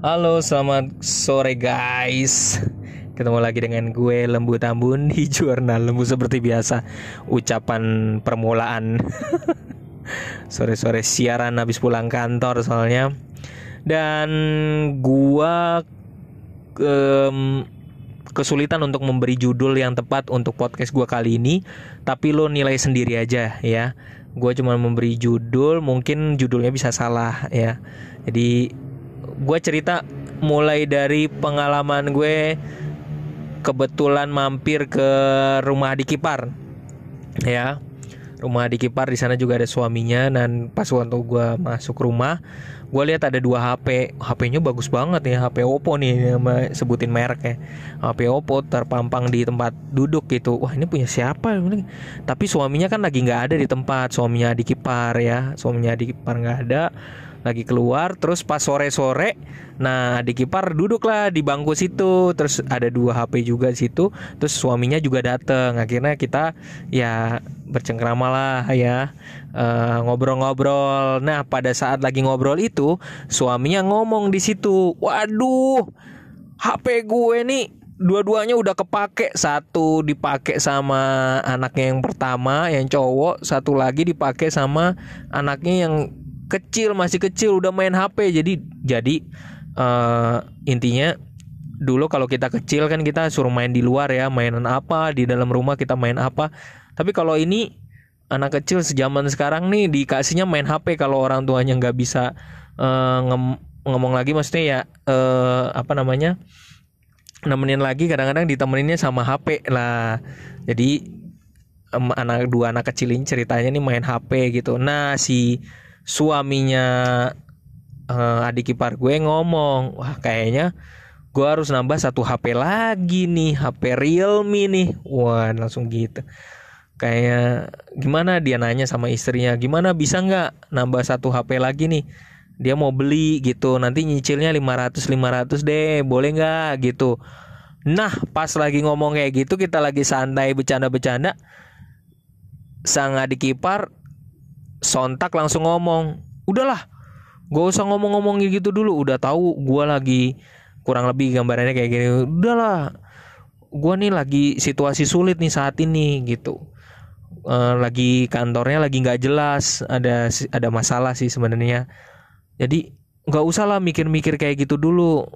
Halo, selamat sore guys. Ketemu lagi dengan gue Lembu Tambun di Jurnal Lembu seperti biasa. Ucapan permulaan sore-sore siaran habis pulang kantor soalnya. Dan gua kesulitan untuk memberi judul yang tepat untuk podcast gua kali ini. Tapi lo nilai sendiri aja ya. Gue cuma memberi judul, mungkin judulnya bisa salah ya. Jadi gue cerita mulai dari pengalaman gue kebetulan mampir ke rumah Adik Ipar ya. Rumah Adik Ipar, di sana juga ada suaminya. Dan pas waktu gue masuk rumah, gue lihat ada dua HP. HP-nya bagus banget ya, HP Oppo nih, sebutin merek ya. HP Oppo terpampang di tempat duduk gitu. Wah, ini punya siapa? Tapi suaminya kan lagi nggak ada di tempat. Suaminya Adik Ipar ya, suaminya Adik Ipar nggak ada, lagi keluar. Terus pas sore-sore, nah Adik Ipar duduklah di bangku situ. Terus ada dua HP juga di situ. Terus suaminya juga datang. Akhirnya kita ya bercengkrama lah ya, ngobrol-ngobrol. Nah pada saat lagi ngobrol itu, suaminya ngomong di situ, waduh, HP gue nih dua-duanya udah kepake. Satu dipakai sama anaknya yang pertama, yang cowok. Satu lagi dipakai sama anaknya yang kecil, masih kecil, udah main HP. Jadi intinya dulu kalau kita kecil kan kita suruh main di luar ya, mainan apa, di dalam rumah kita main apa. Tapi kalau ini anak kecil sejaman sekarang nih dikasihnya main HP. Kalau orang tuanya nggak bisa ngomong lagi, maksudnya ya nemenin lagi, kadang-kadang ditemeninnya sama HP lah. Jadi dua anak kecil ini ceritanya nih main HP gitu. Nah si suaminya Adik Ipar gue ngomong, wah kayaknya gue harus nambah satu HP lagi nih, HP Realme nih. Wah langsung gitu. Kayak gimana, dia nanya sama istrinya, gimana bisa nggak nambah satu HP lagi nih. Dia mau beli gitu, nanti nyicilnya 500 deh, boleh nggak gitu. Nah pas lagi ngomong kayak gitu, kita lagi santai bercanda-bercanda, sang Adik Ipar sontak langsung ngomong, udahlah gak usah ngomong-ngomong gitu dulu, udah tahu gue lagi, kurang lebih gambarannya kayak gini, udahlah gue nih lagi situasi sulit nih saat ini gitu. Lagi kantornya lagi nggak jelas, ada masalah sih sebenarnya. Jadi nggak usah lah mikir-mikir kayak gitu dulu.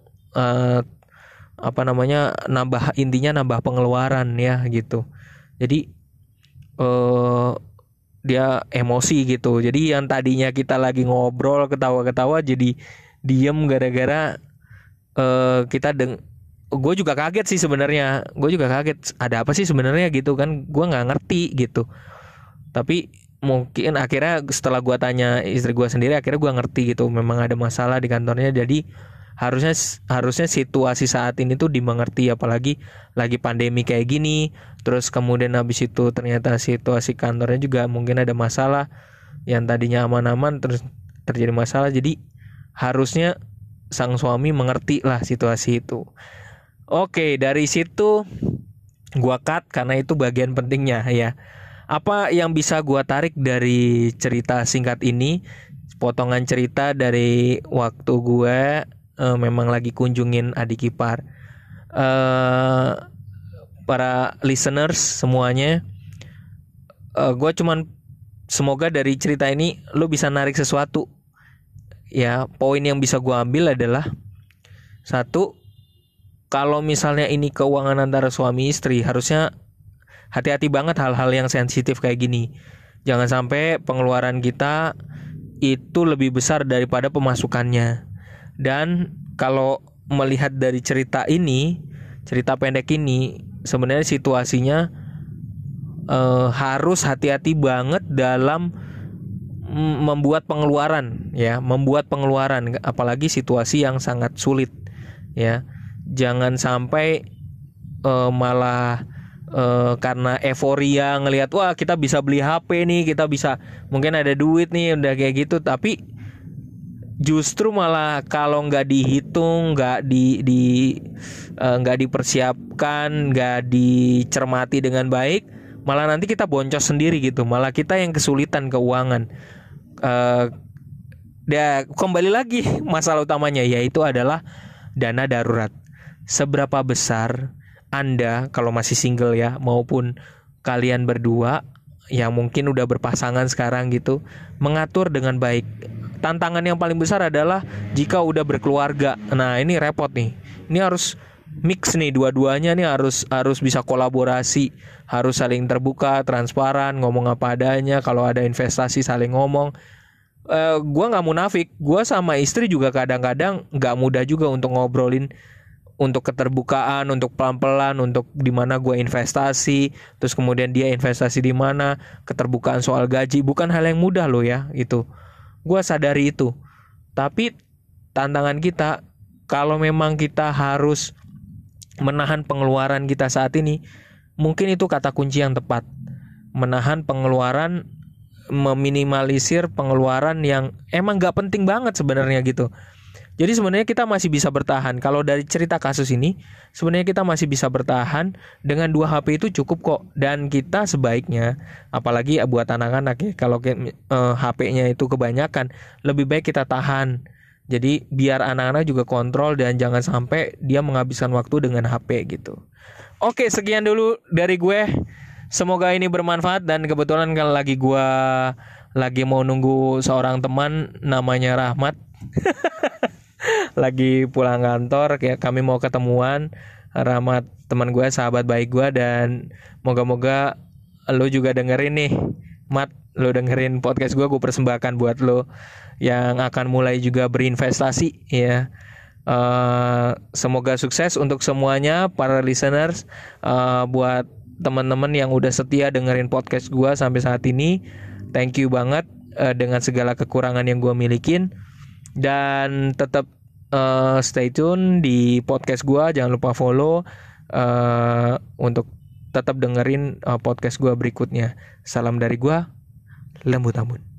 Intinya nambah pengeluaran ya gitu. Jadi dia emosi gitu. Jadi yang tadinya kita lagi ngobrol ketawa-ketawa jadi diem gara-gara gue juga kaget sih sebenarnya. Gue juga kaget, ada apa sih sebenarnya gitu kan. Gue nggak ngerti gitu. Tapi mungkin akhirnya setelah gue tanya istri gue sendiri, akhirnya gue ngerti gitu. Memang ada masalah di kantornya. Jadi harusnya situasi saat ini tuh dimengerti, apalagi lagi pandemi kayak gini. Terus kemudian habis itu ternyata situasi kantornya juga mungkin ada masalah. Yang tadinya aman-aman terus terjadi masalah. Jadi harusnya sang suami mengerti lah situasi itu. Oke, dari situ gua cut karena itu bagian pentingnya ya. Apa yang bisa gua tarik dari cerita singkat ini? Potongan cerita dari waktu gue memang lagi kunjungin Adik Ipar. Para listeners semuanya, gue cuman semoga dari cerita ini lo bisa narik sesuatu. Ya, poin yang bisa gue ambil adalah satu, kalau misalnya ini keuangan antara suami istri, harusnya hati-hati banget hal-hal yang sensitif kayak gini. Jangan sampai pengeluaran kita itu lebih besar daripada pemasukannya. Dan kalau melihat dari cerita pendek ini, sebenarnya situasinya harus hati-hati banget dalam membuat pengeluaran, apalagi situasi yang sangat sulit ya. Jangan sampai malah karena euforia ngelihat wah kita bisa beli HP nih, kita bisa mungkin ada duit nih, udah kayak gitu, tapi justru malah kalau nggak dihitung, nggak dipersiapkan, nggak dicermati dengan baik, malah nanti kita boncos sendiri gitu, malah kita yang kesulitan keuangan. kembali lagi masalah utamanya yaitu adalah dana darurat. Seberapa besar Anda kalau masih single ya, maupun kalian berdua yang mungkin udah berpasangan sekarang gitu, mengatur dengan baik. Tantangan yang paling besar adalah jika udah berkeluarga. Nah, ini repot nih. Ini harus mix nih, dua-duanya nih harus bisa kolaborasi, harus saling terbuka, transparan, ngomong apa adanya. Kalau ada investasi saling ngomong. Gue nggak munafik, gue sama istri juga kadang-kadang nggak mudah juga untuk ngobrolin, untuk keterbukaan, untuk pelan-pelan, untuk di mana gue investasi, terus kemudian dia investasi di mana, keterbukaan soal gaji bukan hal yang mudah loh ya itu. Gue sadari itu. Tapi tantangan kita, kalau memang kita harus menahan pengeluaran kita saat ini, mungkin itu kata kunci yang tepat. Menahan pengeluaran, meminimalisir pengeluaran yang emang gak penting banget sebenarnya gitu. Jadi sebenarnya kita masih bisa bertahan. Kalau dari cerita kasus ini, sebenarnya kita masih bisa bertahan dengan 2 HP itu cukup kok. Dan kita sebaiknya, apalagi buat anak-anak ya, kalau HP-nya itu kebanyakan, lebih baik kita tahan. Jadi biar anak-anak juga kontrol dan jangan sampai dia menghabiskan waktu dengan HP gitu. Oke, sekian dulu dari gue. Semoga ini bermanfaat, dan kebetulan kalau lagi mau nunggu seorang teman namanya Rahmat. Lagi pulang kantor, kayak kami mau ketemuan. Rahmat teman gue, sahabat baik gue, dan moga-moga lo juga dengerin nih, Mat, lo dengerin podcast gue persembahkan buat lo yang akan mulai juga berinvestasi ya. Semoga sukses untuk semuanya para listeners. Buat teman-teman yang udah setia dengerin podcast gue sampai saat ini, thank you banget dengan segala kekurangan yang gue milikin. Dan tetap stay tune di podcast gue, jangan lupa follow untuk tetap dengerin podcast gue berikutnya. Salam dari gue, Lembut Ambon.